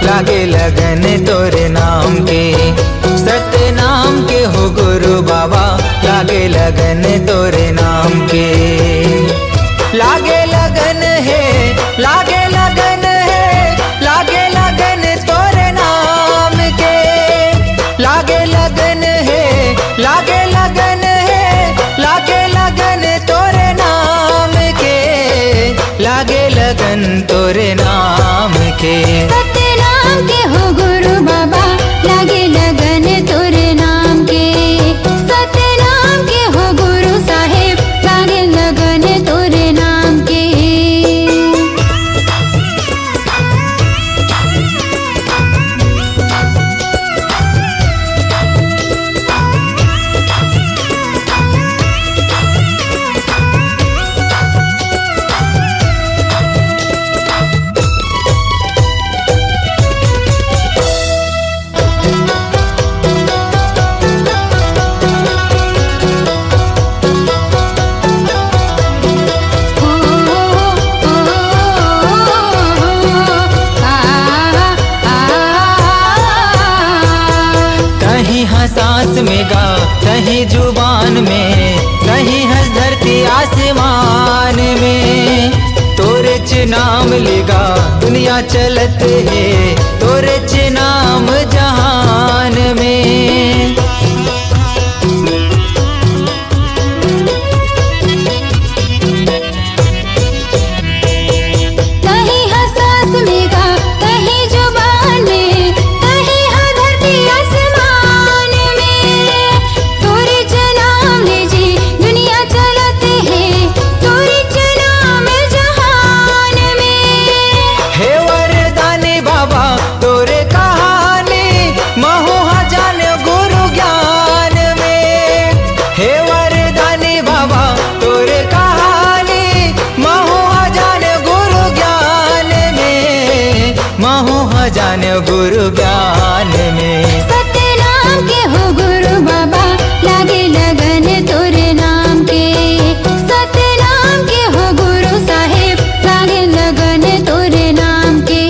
लागे लगन तोरे नाम के, सत्य नाम के हो गुरु बाबा, लागे लगन तोरे नाम के। लागे लगन है, लागे लगन है, लागे लगन तोरे नाम के। लागे लगन है, लागे लगन है, लागे लगन तोरे नाम के। लागे लगन तोरे नाम के। के हो गुरु बाबा, लागे लगन तोरे नाम के। सत्य नाम के हो गुरु साहेब, लागे लगन तोरे नाम के। सांस में गा, कहीं जुबान में, कहीं हंस धरती आसमान में। तोरे च नाम लेगा दुनिया चलत है, तोरे च नाम जहान में। जाने गुरु ज्ञान में। सत्य नाम के हो गुरु बाबा, लागे लगन तोरे नाम के। सत्य नाम के हो गुरु साहेब, लागे लगन तोरे नाम के।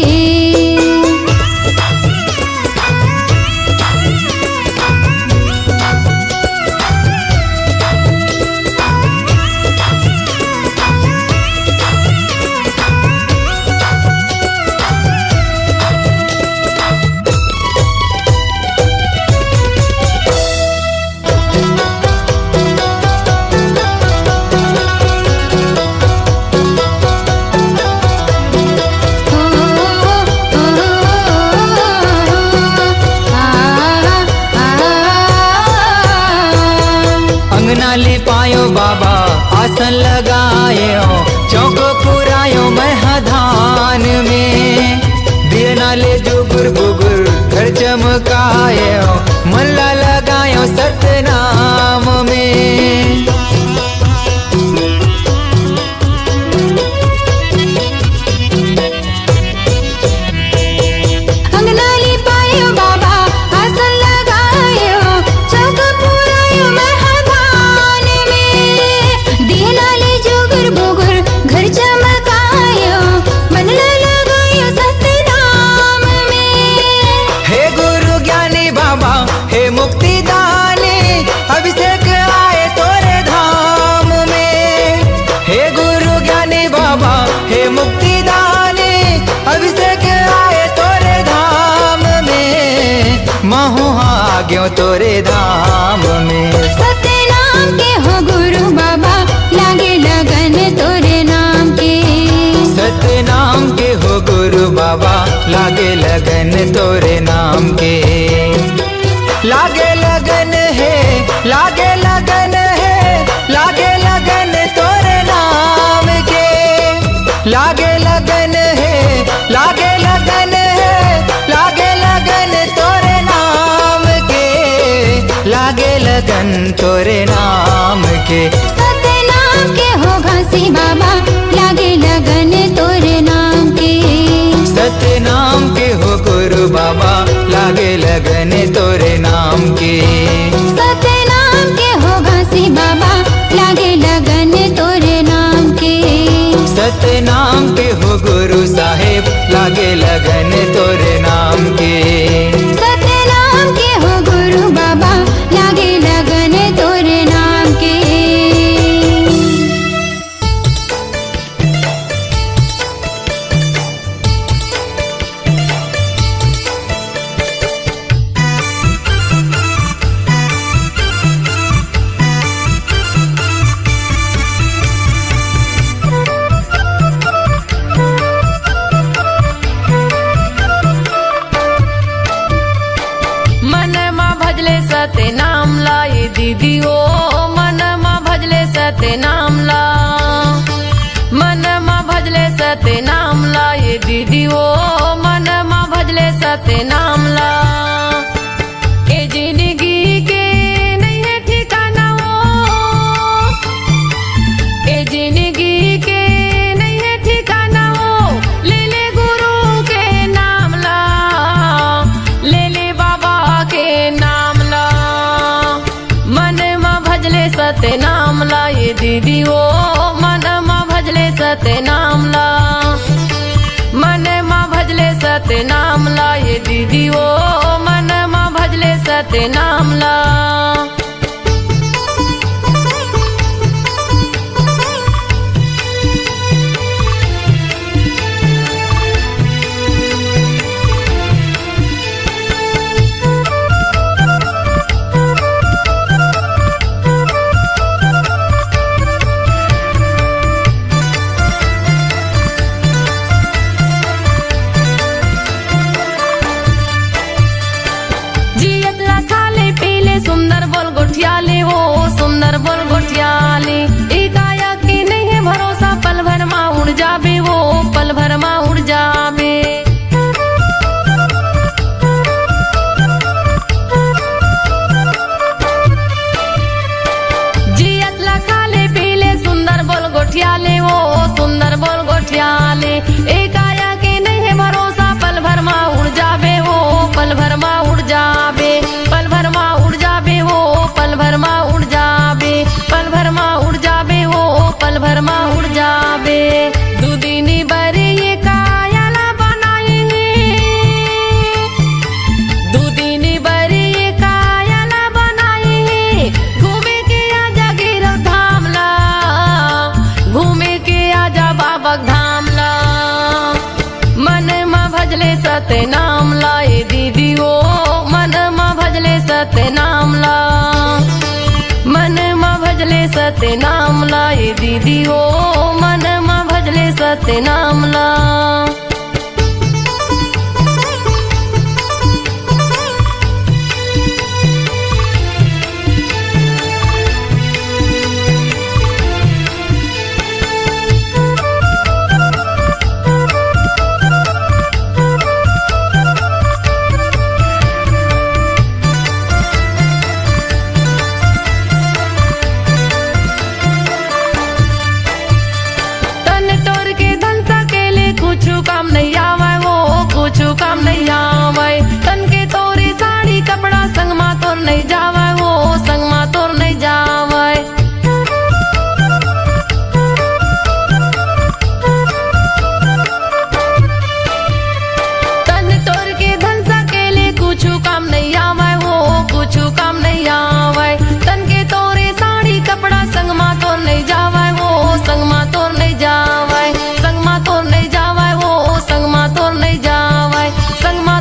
लिपायो बाबा आसन लगायो, चौक पुरायो महधान में। दिए नाले जुगुर बुगुर घर चमकायो, मल्ला लगायो सत्य नाम में। अभिषेक आए तोरे धाम में। हे गुरु ज्ञानी बाबा, हे मुक्ति दानी, अभिषेक आए तोरे धाम में। महू आ गयो तोरे धाम में। सत्य नाम के हो गुरु बाबा, लागे लगन तोरे नाम के। सत्य नाम के हो गुरु बाबा, लागे लगन तोरे नाम के। लागे लगन है, लागे लगन है, लागे लगन तोरे नाम के। लागे लगन है, लागे लगन है, लागे लगन तोरे नाम के, लागे लगन तोरे नाम के। सतनाम के हो घासी बाबा लागे लगन तोरे नाम के। सतनाम के हो गुरु बाबा लागे लगन तोरे नाम के। सतनाम के हो घासी बाबा लागे लगन तोरे नाम के। सतनाम के हो गुरु साहेब लागे लगन तोरे नाम के। सतनाम के हो गुरु बाबा लागे लगन तोरे नाम के। सतनाम ला ये दीदी ओ मन मा भजले सतनाम ला। मन मा भजले सतनाम ला ये दीदी ओ मन मा भजले सतनाम ला। ए जिंदगी के नहीं है ठिकाना ओ, ए जिंदगी के नहीं है ठिकाना ओ। ले ले गुरु के नाम ला, ले ले बाबा के नाम ला। मन मा भजले सतनाम ला ये दीदी ओ मन मा भजले सतनाम ला। मन मा भजले सतनाम ला ये दीदी ओ मन मा भजले सतनाम ला। सुंदर बोल गोठियाले हो सुंदर बोल गोठियाले। एकाया की नहीं है भरोसा पल भर मा उड़ जाबे वो पल भर मा उड़ जाबे। जियत ला खाले पीले सुंदर बोल गोठियाले वो सुंदर बोल गोठियाले। एकाया के नहीं है भरोसा पल भर मा उड़ जाबे वो पल भर मा उड़ जाबे। पल भर मा उड़ जाबे वो पल भर मा उड़ जाबे। पल भर मा उड़ जाबे वो पल भर मा उड़ जाबे। दू दिन बरे ये कायाला बनाए हैं, दू दिन बरे ये कायाला बनाए हैं। घूमे के आजा गिरव धाम ला, घूमे के आजा बाबा धाम ला। मन मा भजले सतनाम ला ये दीदी ओ मन मा भजले सतनाम ला। मन मा भजले सतनाम ला ये दीदी ओ मन मा भजले सतनाम ला। काम नहीं आवे वो कुछ काम नहीं आवे। तन के तोरी साड़ी कपड़ा संग मा तोर नहीं जावे वो संग मा तोर नहीं जावे। तन तोर के धन सकेले कुछ काम नहीं आवे वो कुछ काम नहीं आवे। तन के तोरे साड़ी कपड़ा संग मा तोर नहीं जावे वो संग मा तोर नहीं जावे। संग मा तोर नहीं जावे वो संग मा तोर नहीं जावे। संग मा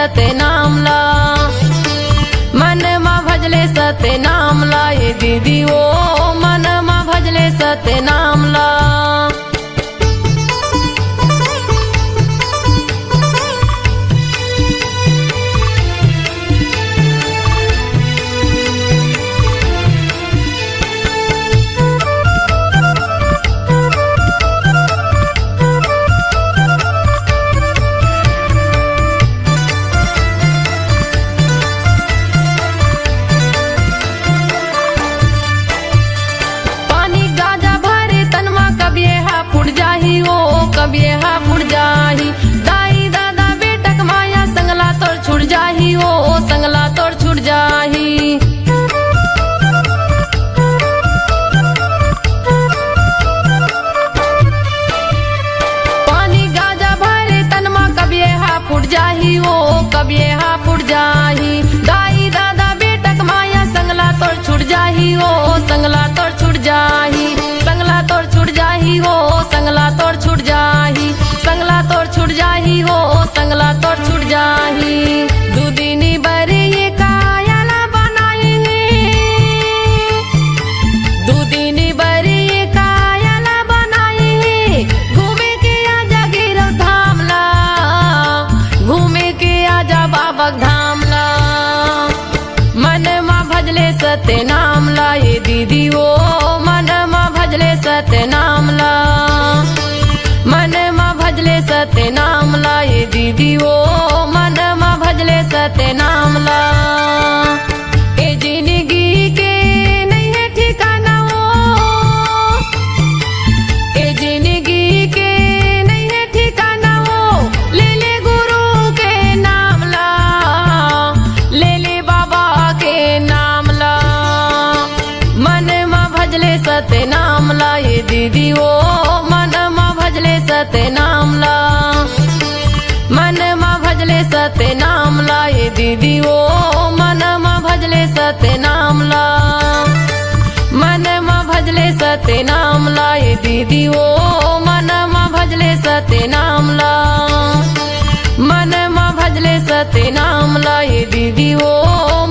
सत्य नाम ला मन मा भजले सत्य नाम ला ये दीदी ओ मन मा भजले सत्य नाम ला कब ये हा फुट जाही दाई दादा बेटक माया संगला तोड़ छुट जाही ओ संगला तोड़ छुट जाही पानी गाजा भरे तनमा कब ये हा फुट जाही ओ कब ये हा फुट जाही दाई दादा बेटक माया संगला तोड़ छुट जाही ओ संगला तोड़ छुट जाही संगला तोड़ छुट जाही ओ संगला तोड़ छुट जाही संगला तोड़ छुट जाही हो संगला तोड़ छुट जाही दूदिनी बरे ये कायाला बनाएंगे दूदिनी बरे ये कायाला बनाएंगे घूमे के आजा गिरव धाम ला घूमे के आजा बाबक धाम ला मन मा भजले सत्य नाम ला ये दीदी ओ मन मा भजले सत्य नाम ला मन मा भजले सत्य नाम ला ये दीदी ओ मन मा भजले सत्य नाम ला ए जिंदगी के नहीं है ठिकाना ओ ए जिंदगी के नहीं है ठिकाना ओ ले ले गुरु के नाम ला ले ले बाबा के नाम ला मन मा भजले सत्य नाम ला ये दीदी ओ मन मा भजले सत्य नाम ला मन मा भजले सत्य नाम ला ये दीदी ओ मन मा भजले सत्य नाम ला मन मा भजले सत्य नाम ला ये दीदी ओ मन मा भजले सत्य नाम ला मन मा भजले सत्य नाम ला ये दीदी ओ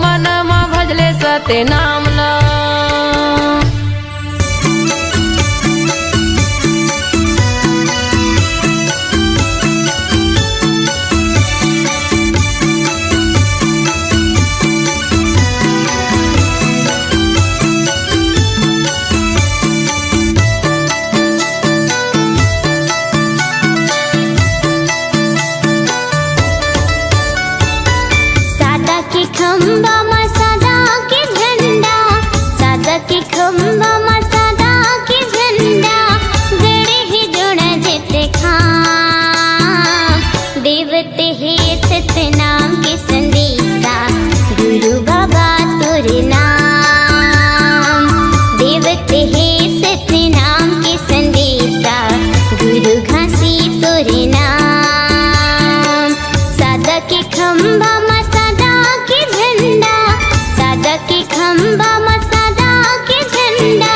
मन मा भजले सत्य नाम ला खंबा मा सदा के झंडा सादा के खंबा मा सदा के झंडा गड़े ही जोड़ा जेते खां देवते हे सत्य नाम के संदेशा गुरु बाबा तोरे नाम देवते हे सत्य नाम के संदेशा गुरु घासी तोरे नाम सादा के खंबा के खंबा मा सदा के झंडा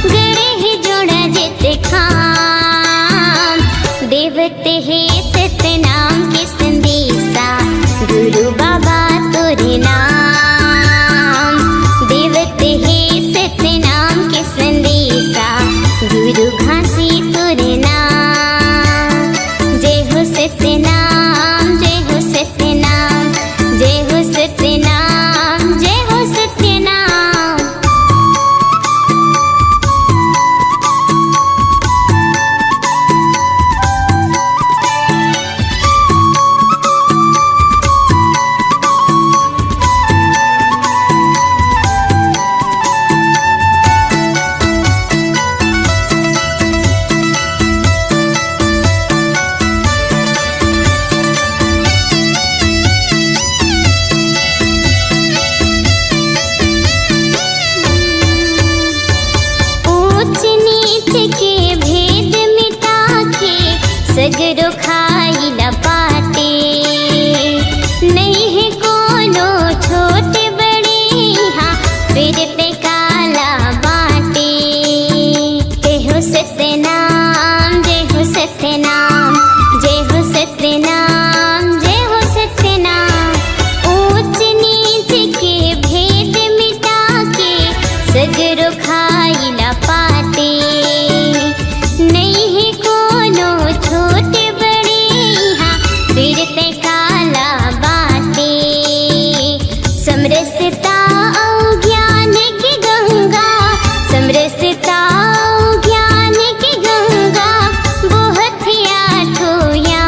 गड़े ही जोड़ा जेते खां देवते हे सत्य नाम के संदेशा फिरते काला बाटे समरसता औ ज्ञान की गंगा समरसता औ ज्ञान की गंगा बहुत आठोया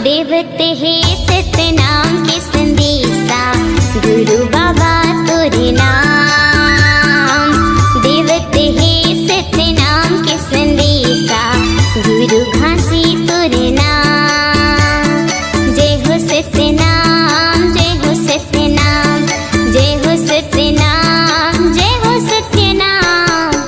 देवते है सतनाम के संदेशा गुरु बाबा तोरे नाम देवते है सतनाम के संदेशा गुरु घासी तोरे नाम जय हो सत्यनाम जय हो सत्यनाम जय हो सत्यनाम जय हो सत्यनाम।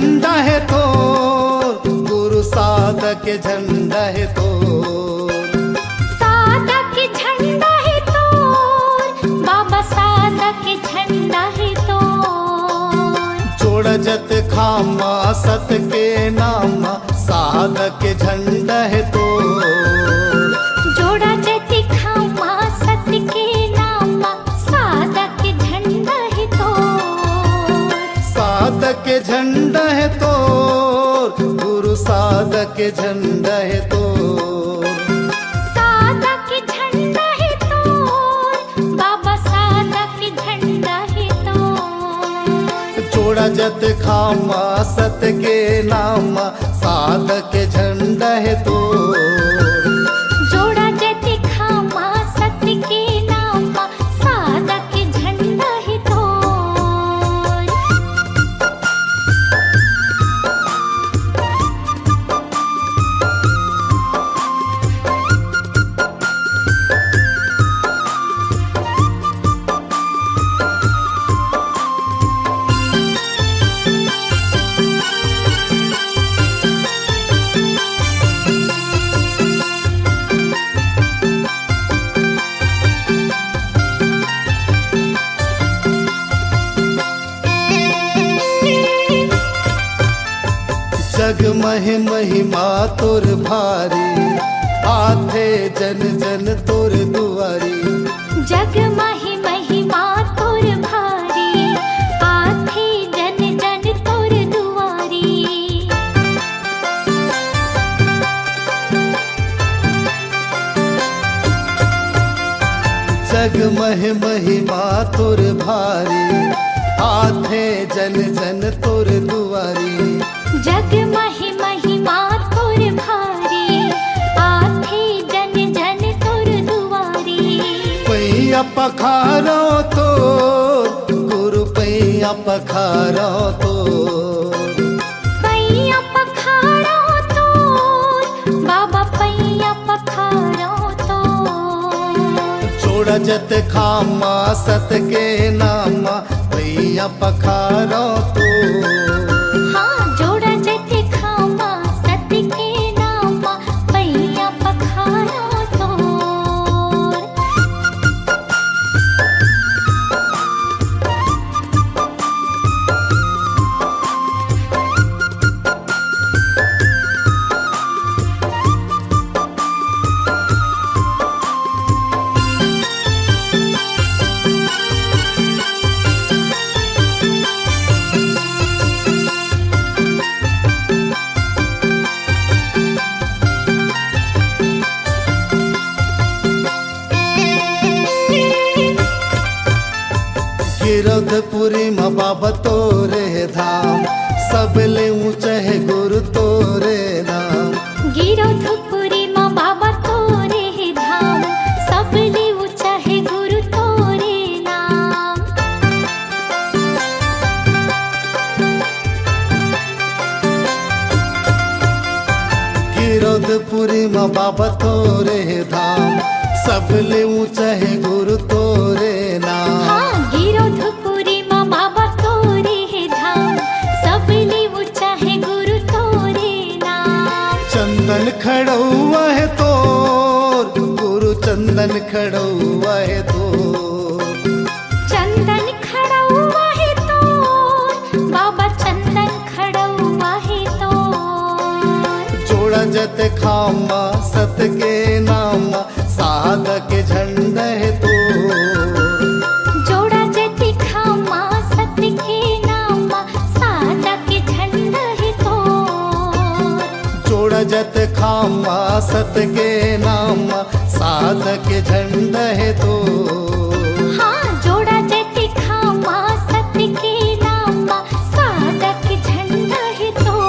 झंडा है तो, गुरु साधक झंडा है तो। साधक झंडा है तो, बाबा साधक झंडा है तो। जोड़ जत खामा सत के नाम, साधक झंडा है तो। जोड़ा जति खामा सत के नाम, साधक झंडा है तो। साधक झंडा है तो, गुरु साधक झंडा है तो। साधक झंडा है तो, बाबा साधक झंडा है तो। जोड़ा जत खामा सत के नाम, साधक झंडा है तो। जोड़ा जति खामा सत के नाम, साधक झंडा है तो। जग महि महिमा तोर भारी, आथे जन जन तोर दुआरी। जग माहि महिमा तोर भारी, आथे जन जन तोर दुआरी। जग महि महिमा तोर भारी, आथे जन जन तोर दुआरी। जग माहि महिमा तोर भारी, आथे जन जन तोर दुआरी। पैया पखारो तो, गुरु पैया पखारो तो। पैया पखारो तो, बाबा पैया पखारो तो। जोड़ा जत खामा सत के नाम, पैया पखारो तो। हाँ, जोड़ा जति खामा सत के नाम, पैया पखारो तो। गिरधपुरी माँ बाबा तोरे धाम, सबले ऊंचा है गुरु तोरे नाम। गिरधपुरी माँ बाबा तोरे धाम, सबले ऊंचा है गुरु तोरे नाम। गिरधपुरी माँ बाबा तोरे धाम, सबले ऊंचा है गुरु तोरे नाम। हाँ, गिरधपुरी माँ बाबा तोरे धाम, सबले ऊंचा है गुरु तोरे नाम। चंदन खड़ुआ है तोर, गुरु चंदन खड़ुआ है तोर। चंदन खड़ा हुआ है तो, बाबा चंदन खड़ा हुआ है तो। जोड़ा जत खामा सत के नाम, साधक झंडा है तो। जोड़ा जति खामा सत के नाम, साधक झंडा है तो। जोड़ा जत खामा सत के नाम, साधक झंडा है तो। हाँ, जोड़ा जति खामा सत के नाम, साधक झंडा है तो।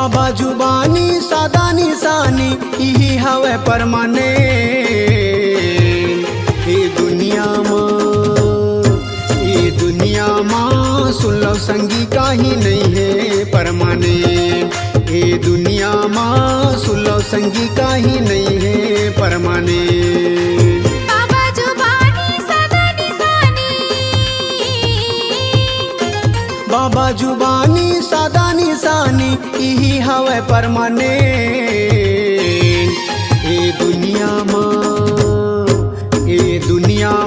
बाबा जुबानी सादा निशानी यही हवे परमाने ये दुनिया माँ सुन लो संगी काही नहीं है परमाने ये दुनिया माँ सुन लो संगी काही नहीं है परमाने बाबा जुबानी सादा निशानी बाबा जुबानी सादा निशानी यही हवे परमाने ये दुनिया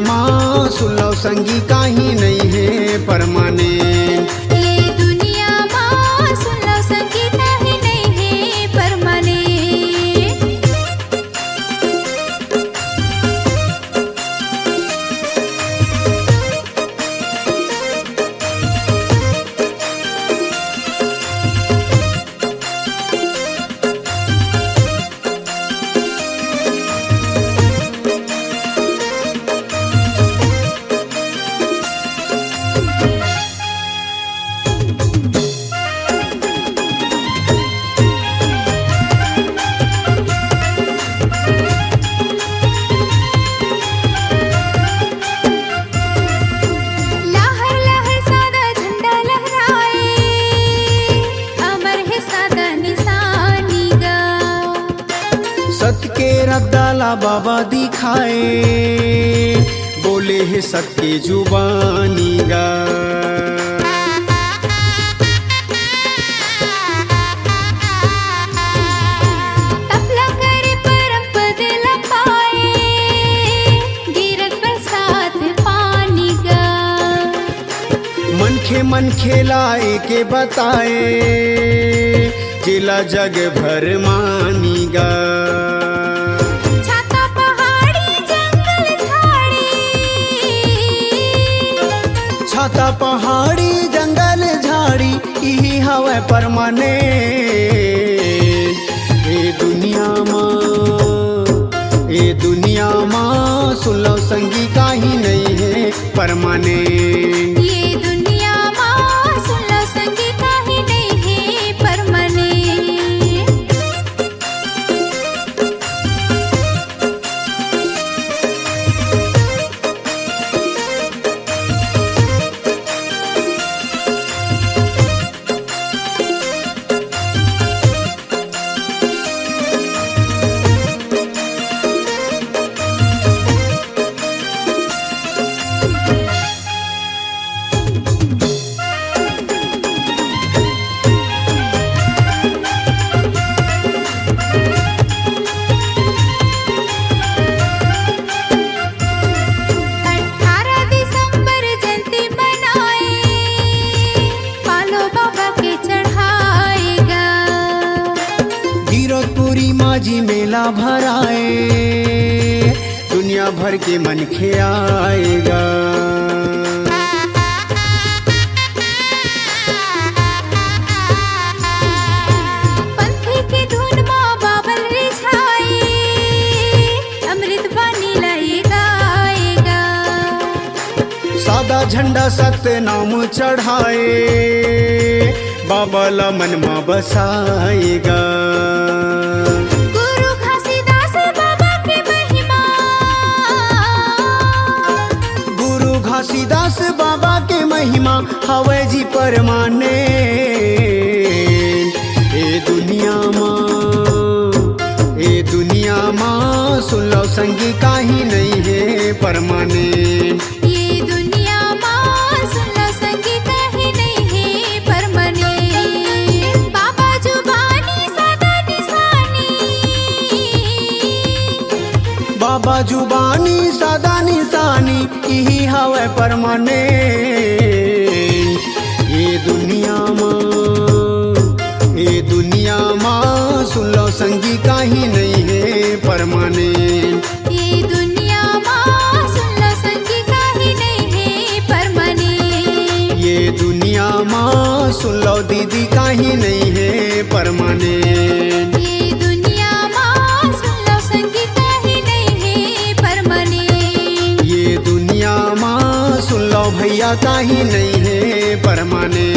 माँ सुन लो संगी काही नहीं है परमाने ये दुनिया माँ सुन लो संगी काही नहीं है परमाने लहर लहर सादा झंडा लहराए अमर है सादा निशानी गा सत के रद्दाला बाबा दिखाए बोले है सत के जुबानी गा तपला करे परम पद लपाए गिरत बरसात पानी गा मन खेलाए के बताए जिला जग भर मानी गा छाता पहाड़ी जंगल झाड़ी छाता पहाड़ी जंगल झाड़ी यही हवे परमाने ये दुनिया माँ सुन लो संगी काही नहीं है परमाने ये दुनिया माँ सुन लो संगी काही नहीं है परमाने माझी मेला भराए दुनिया भर के मन खे आएगा। पंथी की धुन माँ बाबल रिझाए अमृत बानी लाई गाएगा। सादा झंडा सत्य नाम चढ़ाए बाबा ला मन में बसाएगा। गुरु घासीदास बाबा की महिमा, गुरु घासीदास बाबा के महिमा हवे जी परमाने। ए दुनिया माँ सुन लो संगी काही नहीं है परमाने। ये दुनिया माँ सुन लो संगी कहीं नहीं है परमाने। बाबा जुबानी सादा निशानी, बाबा जुबानी सादा निशानी यही हवे परमाने। ये दुनिया माँ सुन लो संगी काही नहीं है परमाने। ये दुनिया माँ सुन लो संगी कहीं नहीं है परमाने। ये दुनिया माँ सुन लो दीदी काही नहीं है परमाने। ये दुनिया माँ सुन लो संगी कहीं नहीं है परमाने। ये दुनिया माँ सुन लो भैया काही नहीं है परमाने।